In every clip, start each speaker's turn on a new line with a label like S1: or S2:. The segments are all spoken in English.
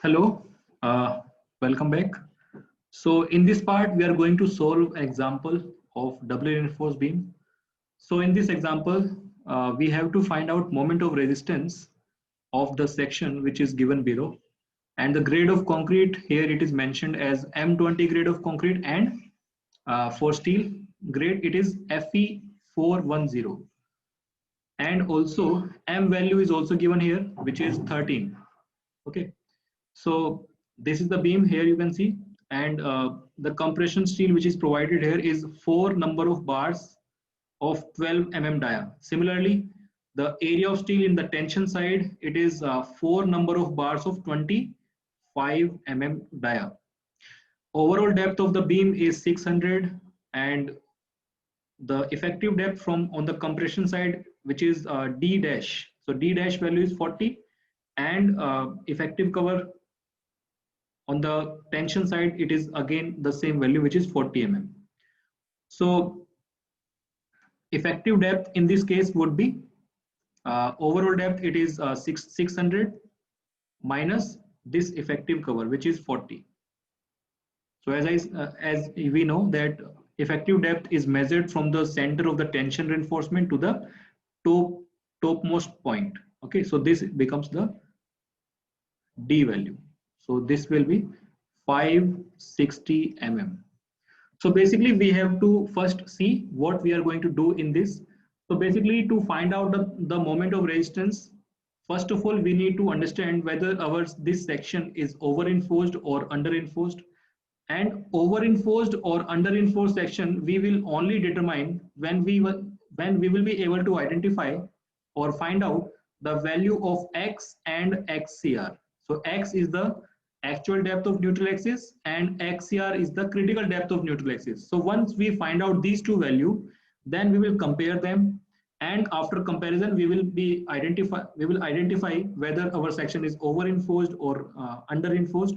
S1: Hello, uh, welcome back. So in this part, we are going to solve an example of doubly reinforced beam. So in this example, we have to find out moment of resistance of the section which is given below. And the grade of concrete here it is mentioned as M20 grade of concrete, and for steel grade it is Fe410. And also M value is also given here, which is 13. Okay. So this is the beam here you can see, and the compression steel which is provided here is 4 number of bars of 12 dia. Similarly, the area of steel in the tension side it is 4 number of bars of 25 dia. Overall depth of the beam is 600, and the effective depth from on the compression side which is D dash. So D dash value is 40, and effective cover on the tension side it is again the same value, which is 40 So effective depth in this case would be overall depth it is 600 minus this effective cover, which is 40. So as we know that effective depth is measured from the center of the tension reinforcement to the topmost point. Okay, so this becomes the D value. So this will be 560 So basically we have to first see what we are going to do in this. So basically to find out the moment of resistance, first of all we need to understand whether this section is over-reinforced or under-reinforced. And over-reinforced or under-reinforced section we will only determine when we will be able to identify or find out the value of X and XCR. So X is the actual depth of neutral axis and XCR is the critical depth of neutral axis. So once we find out these two values, then we will compare them, and after comparison we will identify whether our section is over-reinforced or under-reinforced.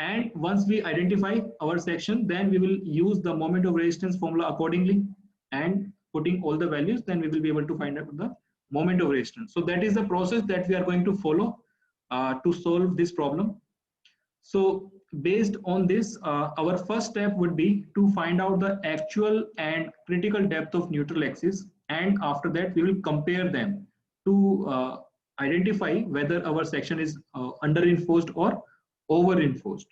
S1: And once we identify our section, then we will use the moment of resistance formula accordingly, and putting all the values, then we will be able to find out the moment of resistance. So that is the process that we are going to follow to solve this problem. So based on this, our first step would be to find out the actual and critical depth of neutral axis, and after that we will compare them to identify whether our section is under-reinforced or over-reinforced.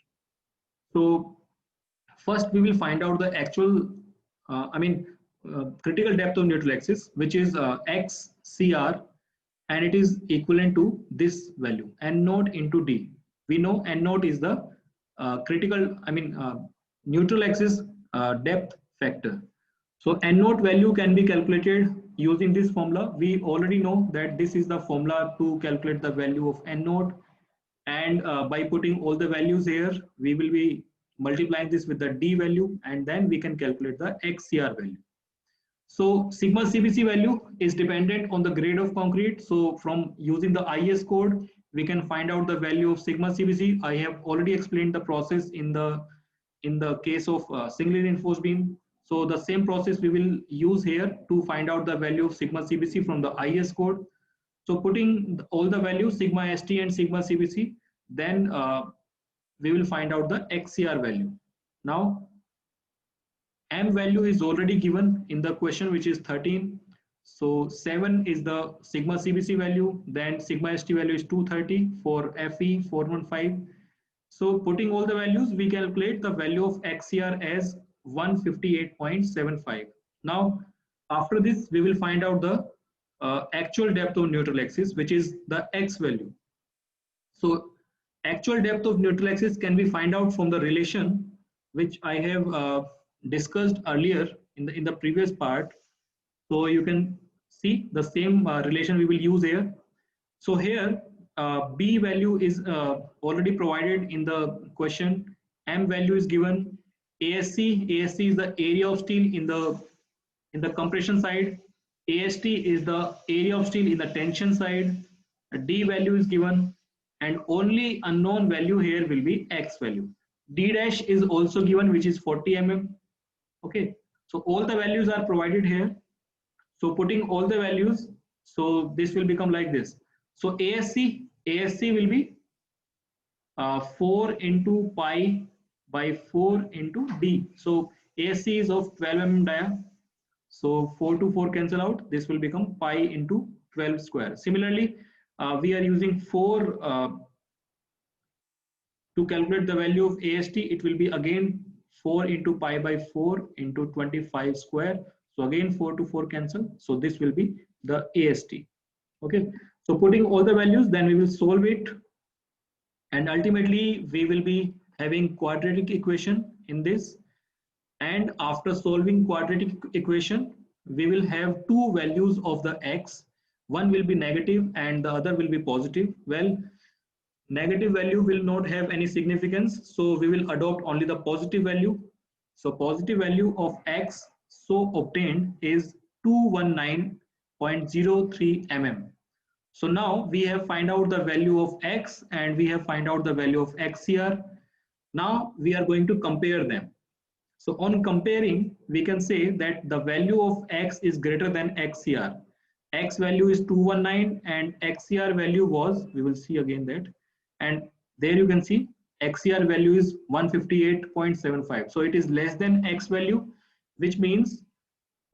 S1: So first we will find out the actual, critical depth of neutral axis, which is XCR, and it is equivalent to this value, N naught into D. We know N naught is the neutral axis depth factor. So N naught value can be calculated using this formula. We already know that this is the formula to calculate the value of N naught, and by putting all the values here we will be multiplying this with the D value, and then we can calculate the XCR value. So sigma CBC value is dependent on the grade of concrete. So from using the IS code, we can find out the value of sigma CBC. I have already explained the process in the case of singly reinforced beam. So the same process we will use here to find out the value of sigma CBC from the IS code. So putting all the values sigma ST and sigma CBC, then we will find out the XCR value. Now M value is already given in the question, which is 13. So 7 is the sigma CBC value, then sigma ST value is 230 for FE 415. So putting all the values, we calculate the value of XCR as 158.75. Now after this we will find out the actual depth of neutral axis, which is the X value. So actual depth of neutral axis can be find out from the relation which I have discussed earlier in the previous part. So you can see the same relation we will use here. So here B value is already provided in the question. M value is given. ASC is the area of steel in the compression side. AST is the area of steel in the tension side. D value is given, and only unknown value here will be X value. D dash is also given, which is 40 Okay, so all the values are provided here. So putting all the values, so this will become like this. So ASC will be 4 into pi by 4 into d. So ASC is of 12 mm dia. So 4 to 4 cancel out. This will become pi into 12 square. Similarly, we are using 4 to calculate the value of AST. It will be again 4 into pi by 4 into 25 square. So again 4 to 4 cancel. So this will be the AST. Okay. So putting all the values, then we will solve it. And ultimately we will be having quadratic equation in this. And after solving quadratic equation, we will have two values of the x. One will be negative and the other will be positive. Well, negative value will not have any significance, so we will adopt only the positive value. So positive value of x so obtained is 219.03 mm. So now we have find out the value of x and we have find out the value of x here. Now we are going to compare them. So on comparing, we can say that the value of x is greater than xcr. X value is 219 and xcr value was, we will see again that, and there you can see xcr value is 158.75. So it is less than x value, which means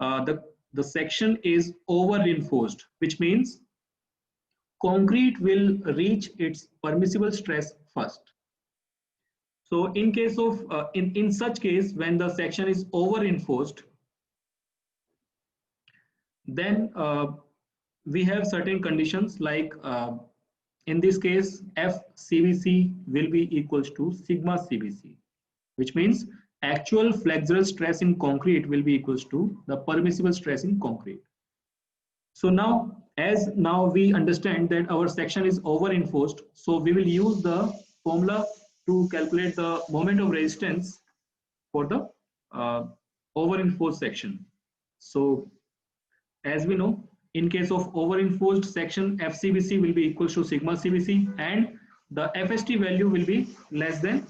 S1: the section is over reinforced, which means concrete will reach its permissible stress first. So in case of in such case, when the section is over reinforced, then we have certain conditions like in this case FCBC will be equals to sigma CBC, which means actual flexural stress in concrete will be equals to the permissible stress in concrete. So now, as now we understand that our section is over reinforced, so we will use the formula to calculate the moment of resistance for the over reinforced section. So as we know, in case of over reinforced section, FCBC will be equals to sigma CBC and the FST value will be less than.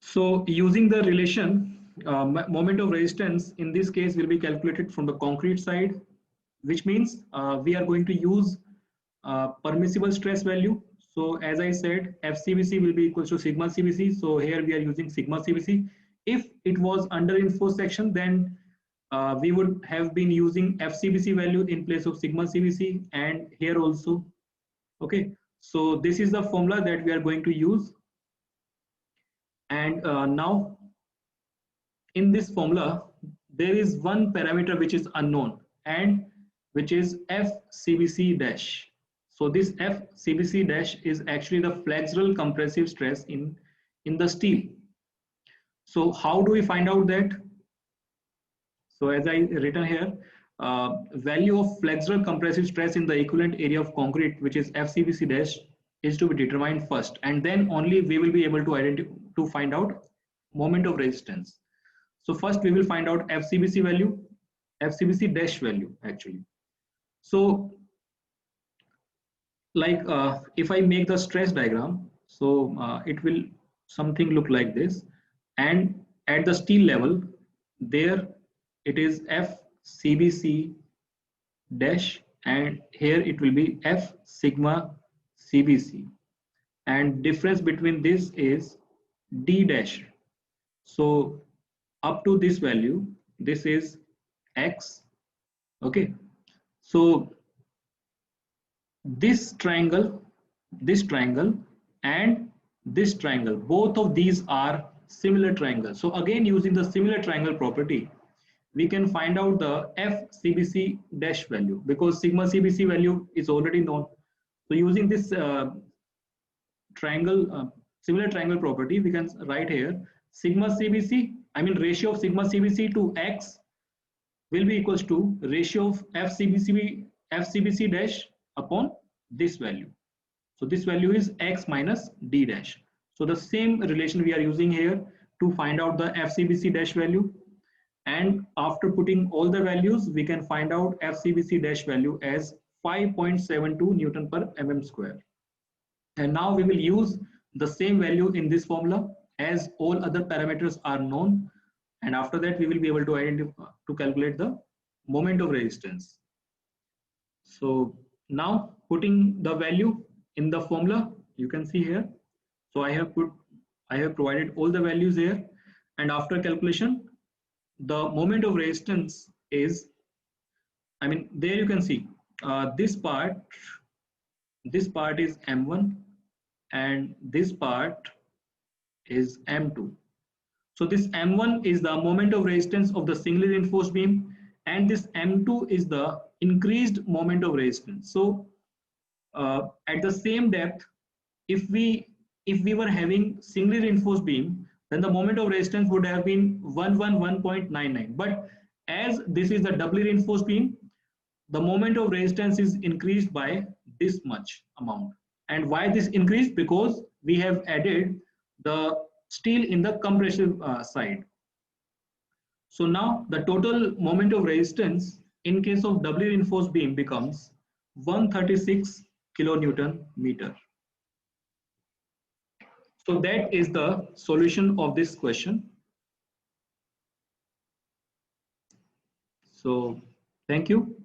S1: So using the relation, moment of resistance in this case will be calculated from the concrete side, which means we are going to use permissible stress value. So as I said, FCBC will be equals to sigma CBC. So here we are using sigma CBC. If it was under reinforced section, then we would have been using FCBC value in place of sigma CBC, and here also. Okay, so this is the formula that we are going to use. And now in this formula, there is one parameter which is unknown and which is FCBC dash. So this FCBC dash is actually the flexural compressive stress in the steel. So how do we find out that? So as I written here, value of flexural compressive stress in the equivalent area of concrete, which is FCBC dash, is to be determined first, and then only we will be able to identify to find out moment of resistance. So first we will find out FCBC value, FCBC dash value actually. So like if I make the stress diagram, so it will something look like this, and at the steel level there it is FCBC dash, and here it will be F sigma CBC, and difference between this is D dash. So up to this value, this is X. Okay, so this triangle and this triangle, both of these are similar triangles. So again, using the similar triangle property, we can find out the FCBC dash value because sigma CBC value is already known. So using this triangle, similar triangle property, we can write here sigma CBC, I mean ratio of sigma CBC to X will be equals to ratio of FCBC dash upon this value. So this value is X minus D dash. So the same relation we are using here to find out the FCBC dash value. And after putting all the values, we can find out FCBC dash value as 5.72 Newton per mm square. And now we will use the same value in this formula as all other parameters are known. And after that, we will be able to identify to calculate the moment of resistance. So now putting the value, in the formula, you can see here. So I have provided all the values here, and after calculation, the moment of resistance is, I mean, there you can see this part is M1 and this part is M2. So this M1 is the moment of resistance of the singly reinforced beam, and this M2 is the increased moment of resistance. So at the same depth, if we were having singly reinforced beam, then the moment of resistance would have been 111.99. But as this is the doubly reinforced beam, the moment of resistance is increased by this much amount. And why this increased? Because we have added the steel in the compressive side. So now the total moment of resistance in case of doubly reinforced beam becomes 136 kilonewton meter. So that is the solution of this question. So thank you.